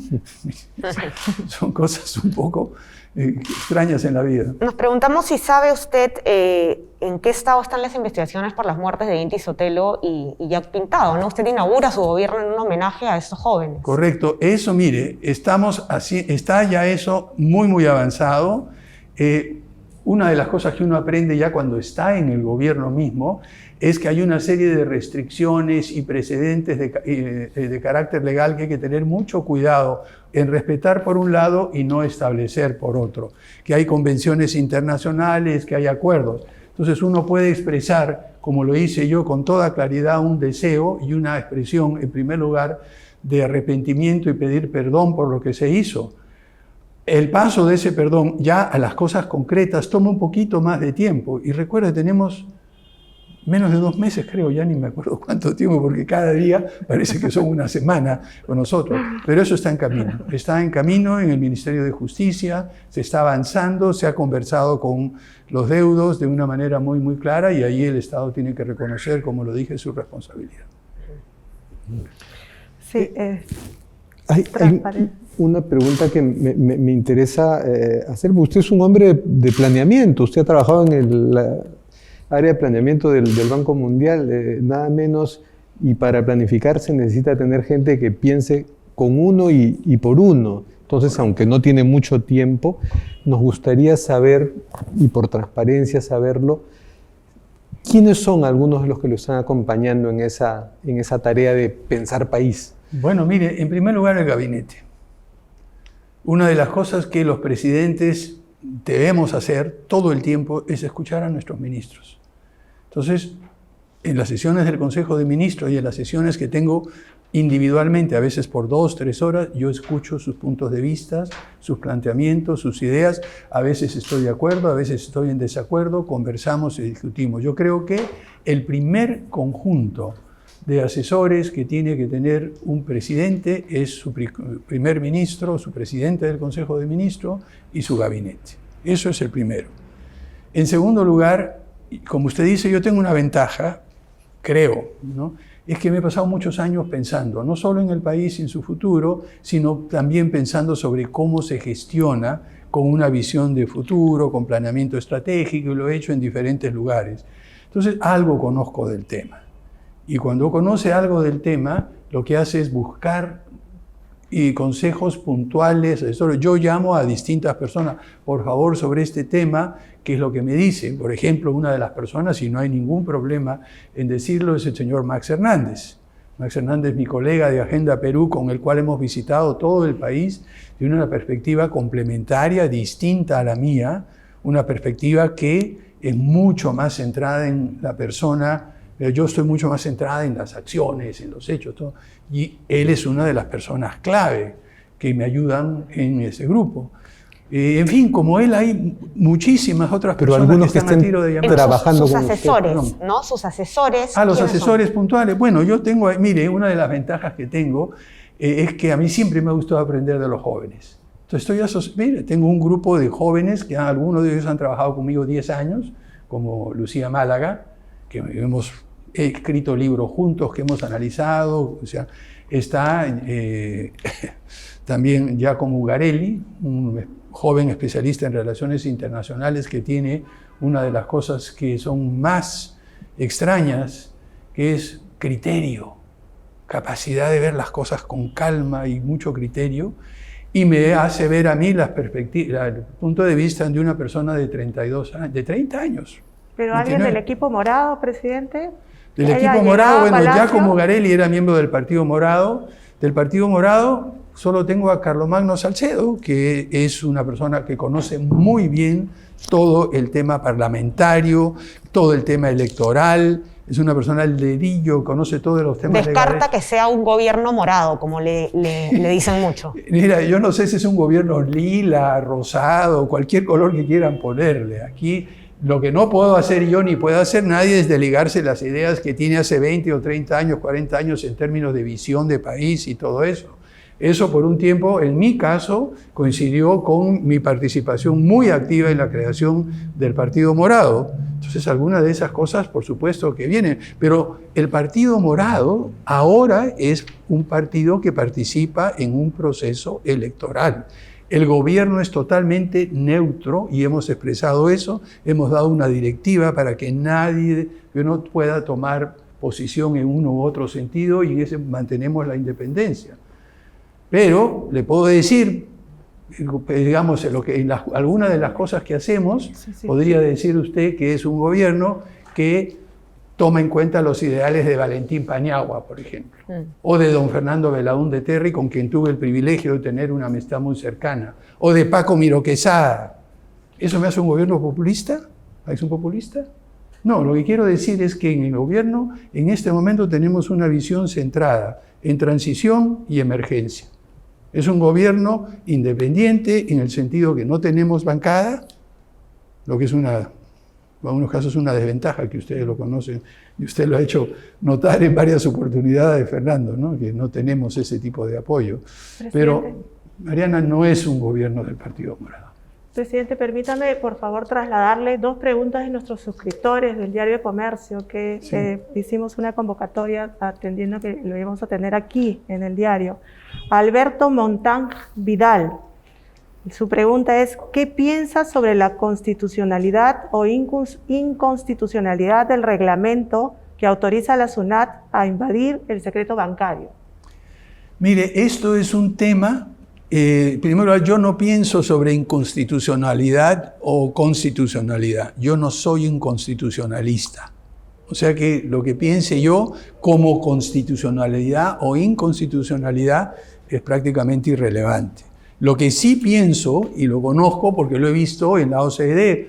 Son cosas un poco extrañas en la vida. Nos preguntamos si sabe usted en qué estado están las investigaciones por las muertes de Inti Sotelo y Jack Pintado, ¿no? Usted inaugura su gobierno en un homenaje a estos jóvenes. Correcto. Eso, mire, está ya eso muy avanzado. Una de las cosas que uno aprende ya cuando está en el gobierno mismo es que hay una serie de restricciones y precedentes de carácter legal que hay que tener mucho cuidado en respetar por un lado y no establecer por otro. Que hay convenciones internacionales, que hay acuerdos. Entonces uno puede expresar, como lo hice yo, con toda claridad un deseo y una expresión, en primer lugar, de arrepentimiento y pedir perdón por lo que se hizo. El paso de ese perdón ya a las cosas concretas toma un poquito más de tiempo. Y recuerda, tenemos menos de 2 meses, creo, ya ni me acuerdo cuánto tiempo, porque cada día parece que son una semana con nosotros. Pero eso está en camino. Está en camino en el Ministerio de Justicia, se está avanzando, se ha conversado con los deudos de una manera muy clara y ahí el Estado tiene que reconocer, como lo dije, su responsabilidad. Sí, hay una pregunta que me interesa hacer. Usted es un hombre de planeamiento, usted ha trabajado en la área de planeamiento del Banco Mundial, nada menos, y para planificar se necesita tener gente que piense con uno y por uno. Entonces, aunque no tiene mucho tiempo, nos gustaría saber, y por transparencia saberlo, ¿quiénes son algunos de los que lo están acompañando en esa tarea de pensar país? Bueno, mire, en primer lugar el gabinete. Una de las cosas que los presidentes debemos hacer todo el tiempo es escuchar a nuestros ministros. Entonces, en las sesiones del Consejo de Ministros y en las sesiones que tengo individualmente, a veces por 2, 3 horas, yo escucho sus puntos de vista, sus planteamientos, sus ideas. A veces estoy de acuerdo, a veces estoy en desacuerdo, conversamos y discutimos. Yo creo que el primer conjunto de asesores que tiene que tener un presidente es su primer ministro, su presidente del Consejo de Ministros y su gabinete. Eso es el primero. En segundo lugar, como usted dice, yo tengo una ventaja, creo, ¿no? Es que me he pasado muchos años pensando, no solo en el país y en su futuro, sino también pensando sobre cómo se gestiona con una visión de futuro, con planeamiento estratégico, y lo he hecho en diferentes lugares. Entonces, algo conozco del tema. Y cuando conoce algo del tema, lo que hace es buscar consejos puntuales. Yo llamo a distintas personas, por favor, sobre este tema, qué es lo que me dicen. Por ejemplo, una de las personas, y no hay ningún problema en decirlo, es el señor Max Hernández. Max Hernández, mi colega de Agenda Perú, con el cual hemos visitado todo el país, tiene una perspectiva complementaria, distinta a la mía, una perspectiva que es mucho más centrada en la persona. Yo estoy mucho más centrada en las acciones, en los hechos, todo. Y él es una de las personas clave que me ayudan en ese grupo. En fin, como él, hay muchísimas otras personas algunos que están a tiro de llamada. Trabajando sus con asesores, usted, ¿no? Sus asesores. Los asesores son? puntuales. Bueno, yo tengo, mire, una de las ventajas que tengo es que a mí siempre me ha gustado aprender de los jóvenes. Entonces, mire, tengo un grupo de jóvenes que algunos de ellos han trabajado conmigo 10 años, como Lucía Málaga, que hemos escrito libros juntos, que hemos analizado. O sea, está también Giacomo Ugarelli, un joven especialista en relaciones internacionales que tiene una de las cosas que son más extrañas, que es criterio, capacidad de ver las cosas con calma y mucho criterio, y me hace ver a mí las perspectivas, el punto de vista de una persona de 30 años. ¿Pero alguien del equipo morado, presidente? Del equipo morado, bueno, Giacomo Ugarelli era miembro del Partido Morado. Del Partido Morado solo tengo a Carlomagno Salcedo, que es una persona que conoce muy bien todo el tema parlamentario, todo el tema electoral. Es una persona al dedillo, conoce todos los temas Descarta legales. que sea un gobierno morado, como le dicen mucho. Mira, yo no sé si es un gobierno lila, rosado, cualquier color que quieran ponerle. Aquí lo que no puedo hacer yo ni puede hacer nadie es desligarse las ideas que tiene hace 20 o 30 años, 40 años en términos de visión de país y todo eso. Eso por un tiempo, en mi caso, coincidió con mi participación muy activa en la creación del Partido Morado. Entonces, algunas de esas cosas, por supuesto, que vienen. Pero el Partido Morado ahora es un partido que participa en un proceso electoral. El gobierno es totalmente neutro y hemos expresado eso. Hemos dado una directiva para que nadie no pueda tomar posición en uno u otro sentido, y en ese mantenemos la independencia. Pero le puedo decir, digamos, algunas de las cosas que hacemos, podría decir usted que es un gobierno que toma en cuenta los ideales de Valentín Paniagua, por ejemplo, o de don Fernando Belaúnde Terry, con quien tuve el privilegio de tener una amistad muy cercana, o de Paco Miro Quesada. ¿Eso me hace un gobierno populista? ¿Es un populista? No, lo que quiero decir es que en el gobierno, en este momento, tenemos una visión centrada en transición y emergencia. Es un gobierno independiente en el sentido que no tenemos bancada, lo que es en algunos casos una desventaja, que ustedes lo conocen y usted lo ha hecho notar en varias oportunidades, Fernando, ¿no? Que no tenemos ese tipo de apoyo. Presidente. Pero Mariana, no es un gobierno del Partido Morado. Presidente, permítame, por favor, trasladarle 2 preguntas de nuestros suscriptores del Diario de Comercio, que hicimos una convocatoria atendiendo que lo íbamos a tener aquí en el diario. Alberto Montán Vidal. Su pregunta es, ¿qué piensa sobre la constitucionalidad o inconstitucionalidad del reglamento que autoriza a la SUNAT a invadir el secreto bancario? Mire, esto es un tema... primero, yo no pienso sobre inconstitucionalidad o constitucionalidad. Yo no soy un constitucionalista. O sea que lo que piense yo como constitucionalidad o inconstitucionalidad es prácticamente irrelevante. Lo que sí pienso, y lo conozco porque lo he visto en la OCDE,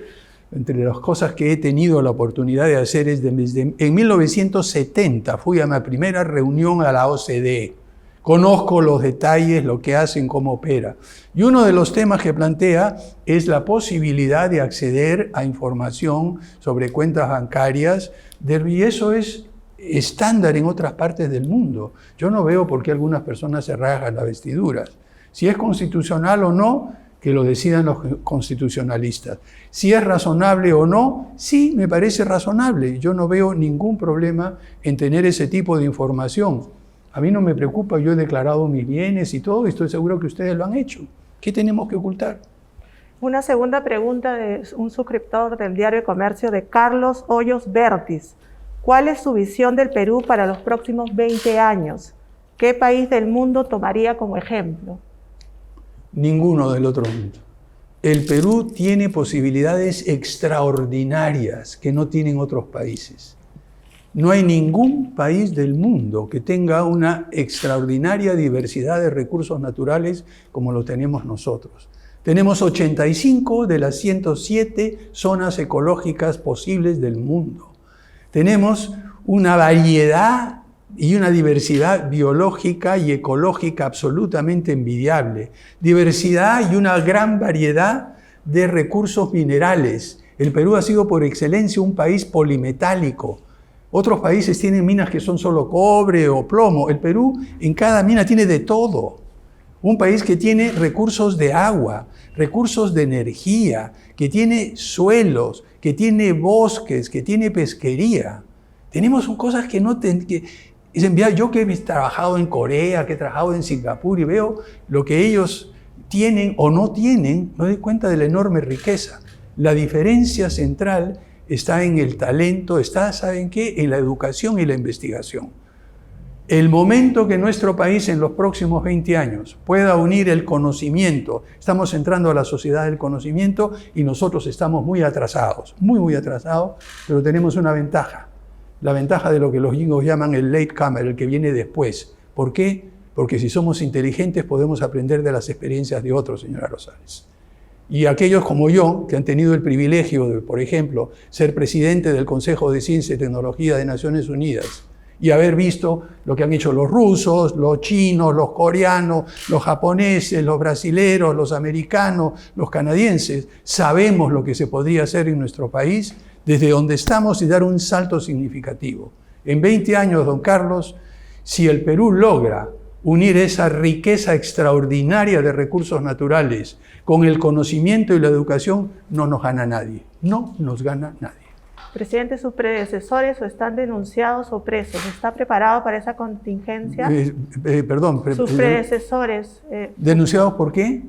entre las cosas que he tenido la oportunidad de hacer es en 1970 fui a mi primera reunión a la OCDE. Conozco los detalles, lo que hacen, cómo opera. Y uno de los temas que plantea es la posibilidad de acceder a información sobre cuentas bancarias, y eso es estándar en otras partes del mundo. Yo no veo por qué algunas personas se rasgan las vestiduras. Si es constitucional o no, que lo decidan los constitucionalistas. Si es razonable o no, sí, me parece razonable. Yo no veo ningún problema en tener ese tipo de información. A mí no me preocupa, yo he declarado mis bienes y todo, y estoy seguro que ustedes lo han hecho. ¿Qué tenemos que ocultar? Una segunda pregunta de un suscriptor del Diario de Comercio, de Carlos Hoyos Bertis. ¿Cuál es su visión del Perú para los próximos 20 años? ¿Qué país del mundo tomaría como ejemplo? Ninguno del otro mundo. El Perú tiene posibilidades extraordinarias que no tienen otros países. No hay ningún país del mundo que tenga una extraordinaria diversidad de recursos naturales como lo tenemos nosotros. Tenemos 85 de las 107 zonas ecológicas posibles del mundo. Tenemos una variedad y una diversidad biológica y ecológica absolutamente envidiable. Diversidad y una gran variedad de recursos minerales. El Perú ha sido por excelencia un país polimetálico. Otros países tienen minas que son solo cobre o plomo. El Perú en cada mina tiene de todo. Un país que tiene recursos de agua, recursos de energía, que tiene suelos, que tiene bosques, que tiene pesquería. Tenemos cosas que no... Yo que he trabajado en Corea, que he trabajado en Singapur y veo lo que ellos tienen o no tienen, me doy cuenta de la enorme riqueza. La diferencia central está en el talento, está, ¿saben qué?, en la educación y la investigación. El momento que nuestro país en los próximos 20 años pueda unir el conocimiento, estamos entrando a la sociedad del conocimiento y nosotros estamos muy atrasados, muy atrasados, pero tenemos una ventaja. La ventaja de lo que los gringos llaman el latecomer, el que viene después. ¿Por qué? Porque si somos inteligentes podemos aprender de las experiencias de otros, señora Rosales. Y aquellos como yo, que han tenido el privilegio de, por ejemplo, ser presidente del Consejo de Ciencia y Tecnología de Naciones Unidas y haber visto lo que han hecho los rusos, los chinos, los coreanos, los japoneses, los brasileros, los americanos, los canadienses, sabemos lo que se podría hacer en nuestro país desde donde estamos y dar un salto significativo. En 20 años, don Carlos, si el Perú logra unir esa riqueza extraordinaria de recursos naturales con el conocimiento y la educación, no nos gana nadie. No nos gana nadie. Presidente, sus predecesores o están denunciados o presos. ¿Está preparado para esa contingencia? Sus predecesores. ¿Denunciados por qué?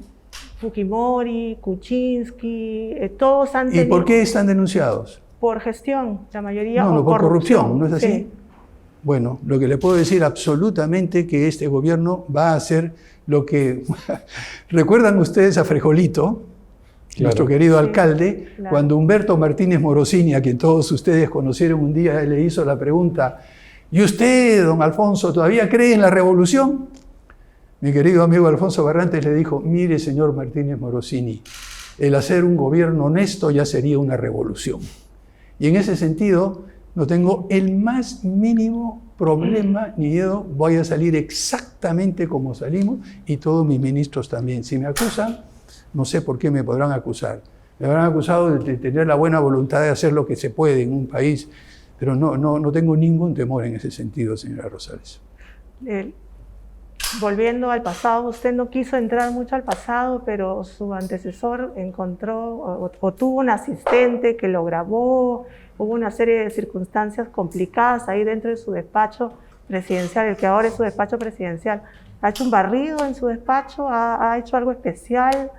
Fujimori, Kuczynski, todos han tenido... ¿Y por qué están denunciados? Por gestión, la mayoría. No, por corrupción, ¿no es así? Sí. Bueno, lo que le puedo decir absolutamente que este gobierno va a hacer lo que... ¿Recuerdan ustedes a Frejolito, nuestro querido alcalde, claro, cuando Humberto Martínez Morosini, a quien todos ustedes conocieron un día, le hizo la pregunta, ¿y usted, don Alfonso, todavía cree en la revolución? Mi querido amigo Alfonso Barrantes le dijo, mire, señor Martínez Morosini, el hacer un gobierno honesto ya sería una revolución. Y en ese sentido, no tengo el más mínimo problema ni miedo, voy a salir exactamente como salimos y todos mis ministros también. Si me acusan, no sé por qué me podrán acusar. Me habrán acusado de tener la buena voluntad de hacer lo que se puede en un país, pero no tengo ningún temor en ese sentido, señora Rosales. Volviendo al pasado, usted no quiso entrar mucho al pasado, pero su antecesor encontró o tuvo un asistente que lo grabó, hubo una serie de circunstancias complicadas ahí dentro de su despacho presidencial, el que ahora es su despacho presidencial. ¿Ha hecho un barrido en su despacho? ¿Ha hecho algo especial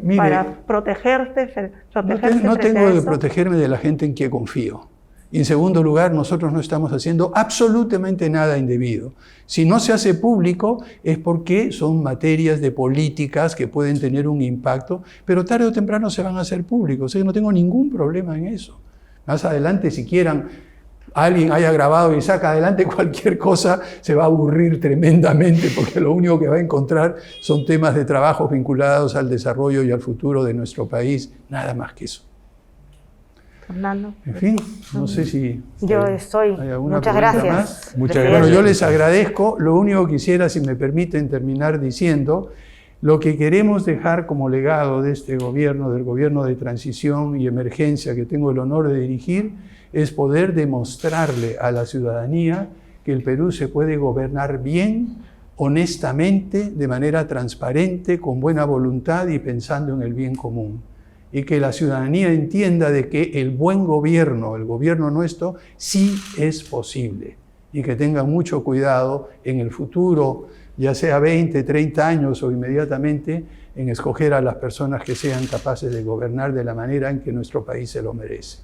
mire, para protegerse? No tengo de protegerme de la gente en quien confío. Y en segundo lugar, nosotros no estamos haciendo absolutamente nada indebido. Si no se hace público es porque son materias de políticas que pueden tener un impacto, pero tarde o temprano se van a hacer públicos. O sea, no tengo ningún problema en eso. Más adelante, si quieran, alguien haya grabado y saca adelante cualquier cosa, se va a aburrir tremendamente porque lo único que va a encontrar son temas de trabajo vinculados al desarrollo y al futuro de nuestro país, nada más que eso. Fernando. En fin, no sé si Yo estoy. hay alguna Muchas pregunta gracias. más. Muchas presidente. Bueno, gracias. yo les agradezco. Lo único que quisiera, si me permiten terminar diciendo, lo que queremos dejar como legado de este gobierno, del gobierno de transición y emergencia que tengo el honor de dirigir, es poder demostrarle a la ciudadanía que el Perú se puede gobernar bien, honestamente, de manera transparente, con buena voluntad y pensando en el bien común. Y que la ciudadanía entienda de que el buen gobierno, el gobierno nuestro, sí es posible. Y que tengan mucho cuidado en el futuro, ya sea 20, 30 años o inmediatamente, en escoger a las personas que sean capaces de gobernar de la manera en que nuestro país se lo merece.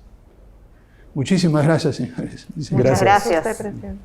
Muchísimas gracias, señores. Muchas gracias. Usted, presidente.